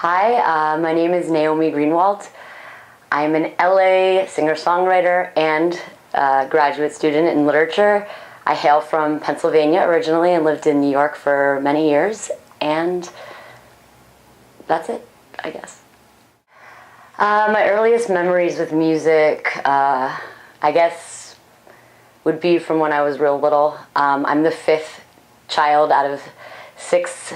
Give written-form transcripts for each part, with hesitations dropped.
Hi, my name is Naomi Greenwald. I'm an LA singer-songwriter and graduate student in literature. I hail from Pennsylvania originally and lived in New York for many years, and that's it, I guess. My earliest memories with music, I guess, would be from when I was real little. I'm the fifth child out of six,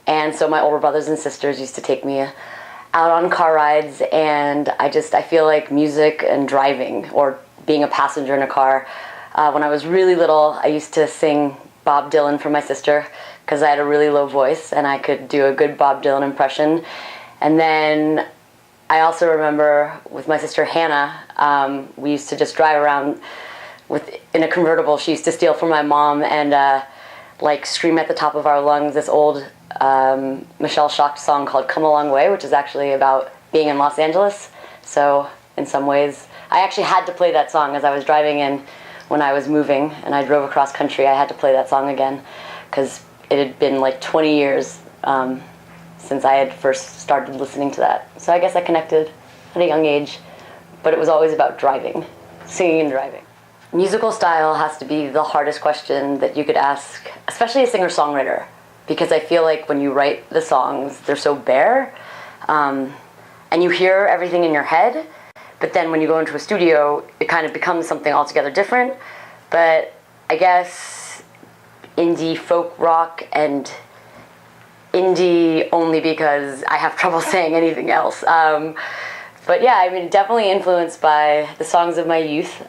and so my older brothers and sisters used to take me out on car rides, and I feel like music and driving, or being a passenger in a car. When I was really little, I used to sing Bob Dylan for my sister because I had a really low voice and I could do a good Bob Dylan impression. And then I also remember with my sister Hannah, we used to just drive around in a convertible. She used to steal from my mom and like scream at the top of our lungs this old Michelle Shocked song called Come a Long Way, which is actually about being in Los Angeles. So in some ways, I actually had to play that song as I was driving in when I was moving and I drove across country. I had to play that song again because it had been like 20 years since I had first started listening to that. So I guess I connected at a young age, but it was always about driving, singing and driving. Musical style has to be the hardest question that you could ask, especially a singer-songwriter, because I feel like when you write the songs, they're so bare, and you hear everything in your head, but then when you go into a studio, it kind of becomes something altogether different. But I guess indie folk rock, and indie only because I have trouble saying anything else. But yeah, I mean, definitely influenced by the songs of my youth.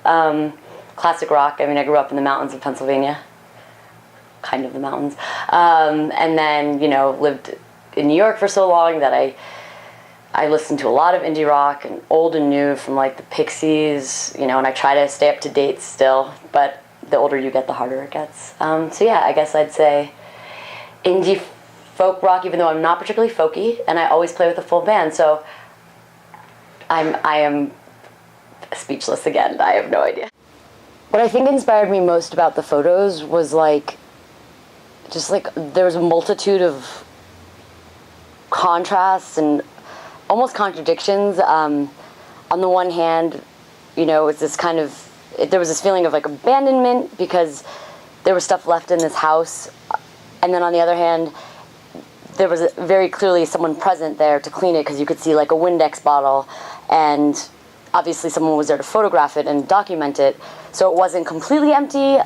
Classic rock. I mean, I grew up in the mountains of Pennsylvania, kind of the mountains, and then, you know, lived in New York for so long that I listened to a lot of indie rock, and old and new, from like the Pixies, you know, and I try to stay up to date still, but the older you get, the harder it gets. So yeah, I guess I'd say indie folk rock, even though I'm not particularly folky, and I always play with a full band, so I am speechless again. I have no idea. What I think inspired me most about the photos was just like there was a multitude of contrasts and almost contradictions. On the one hand, you know, it's this kind of, there was this feeling of like abandonment because there was stuff left in this house, and then on the other hand, there was very clearly someone present there to clean it because you could see like a Windex bottle, and obviously someone was there to photograph it and document it, so it wasn't completely empty.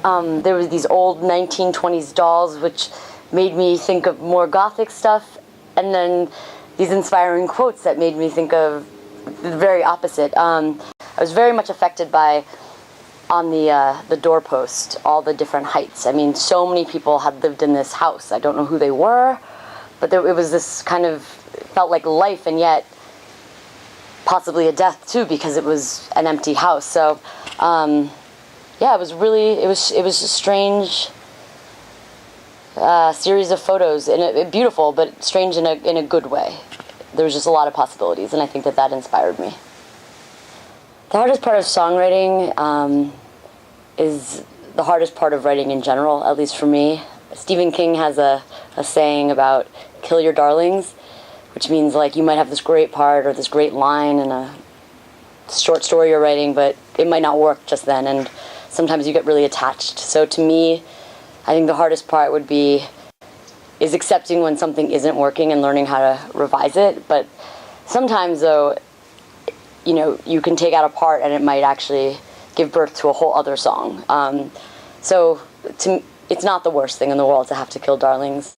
There were these old 1920s dolls which made me think of more gothic stuff, and then these inspiring quotes that made me think of the very opposite. I was very much affected by, on the doorpost, all the different heights. I mean, so many people had lived in this house. I don't know who they were, but it was this kind of, felt like life, and yet possibly a death too, because it was an empty house. So yeah, it was a strange series of photos, and beautiful, but strange in a good way. There was just a lot of possibilities, and I think that inspired me. The hardest part of songwriting is the hardest part of writing in general, at least for me. Stephen King has a saying about kill your darlings, which means like you might have this great part or this great line in a short story you're writing, but it might not work just then, and sometimes you get really attached. So to me, I think the hardest part is accepting when something isn't working and learning how to revise it. But sometimes though, you know, you can take out a part and it might actually give birth to a whole other song. So it's not the worst thing in the world to have to kill darlings.